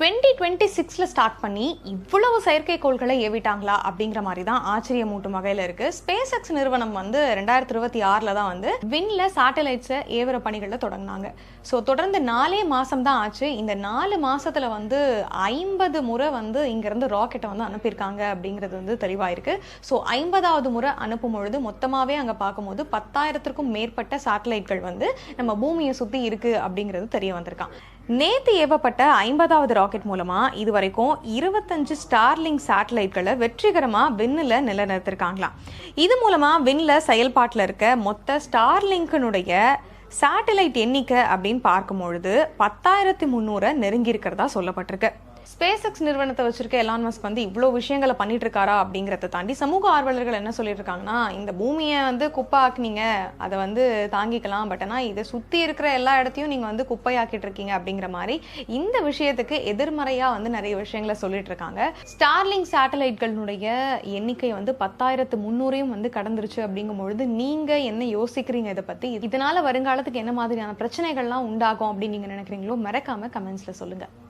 2026ல start பண்ணி இவ்வளவு செயற்கைக்கோள்களை ஏவிட்டாங்களா அப்படிங்கிற மாதிரி தான் ஆச்சரியமூட்டும் வகையில் இருக்கு. ஸ்பேஸ் எக்ஸ் நிறுவனம் வந்து 2026ல தான் வந்து விண்ல சேட்டலைட்ஸை ஏவுற பணிகளில் தொடங்கினாங்க. ஸோ தொடர்ந்து 4 மாசம் தான் ஆச்சு. இந்த 4 மாசத்துல வந்து 50 முறை வந்து இங்கிருந்து ராக்கெட்டை வந்து அனுப்பியிருக்காங்க அப்படிங்கிறது வந்து தெளிவாயிருக்கு. ஸோ 50வது முறை அனுப்பும் பொழுது மொத்தமாகவே அங்கே பார்க்கும்போது 10,000க்கும் மேற்பட்ட சேட்டலைட்கள் வந்து நம்ம பூமியை சுற்றி இருக்கு அப்படிங்கிறது தெரிய வந்திருக்கான். நேத்து ஏவப்பட்ட 50வது ராக்கெட் மூலமா இதுவரைக்கும் 25 ஸ்டார்லிங்க் சேட்டலைட்களை வெற்றிகரமா விண்ணில் நிலைநிறுத்திருக்காங்களாம். இது மூலமா விண்ல செயல்பாட்டில் இருக்க மொத்த ஸ்டார்லிங்கினுடைய சேட்டலைட் எண்ணிக்கை அப்படின்னு பார்க்கும்பொழுது 10,300 நெருங்கி இருக்கிறதா சொல்லப்பட்டிருக்கு. ஸ்பேஸ் எக்ஸ் நிறுவனத்தை வச்சிருக்க எலான் மஸ்க் வந்து இவ்வளோ விஷயங்களை பண்ணிட்டு இருக்காரா அப்படிங்கிறத தாண்டி சமூக ஆர்வலர்கள் என்ன சொல்லிட்டு இருக்காங்கன்னா, இந்த பூமியை வந்து குப்பை ஆக்குனீங்க, அதை வந்து தாங்கிக்கலாம், பட் ஆனால் இதை சுற்றி இருக்கிற எல்லா இடத்தையும் நீங்கள் வந்து குப்பையாக்கிட்டு இருக்கீங்க அப்படிங்கிற மாதிரி இந்த விஷயத்துக்கு எதிர்மறையாக வந்து நிறைய விஷயங்களை சொல்லிட்டு இருக்காங்க. ஸ்டார்லிங்க் சேட்டலைட்களுடைய எண்ணிக்கை வந்து 10,300 வந்து கடந்துருச்சு அப்படிங்கும் பொழுது நீங்கள் என்ன யோசிக்கிறீங்க இதை பற்றி? இதனால வருங்காலத்துக்கு என்ன மாதிரியான பிரச்சனைகள்லாம் உண்டாகும் அப்படின்னு நீங்கள் நினைக்கிறீங்களோ மறக்காம கமெண்ட்ஸில் சொல்லுங்கள்.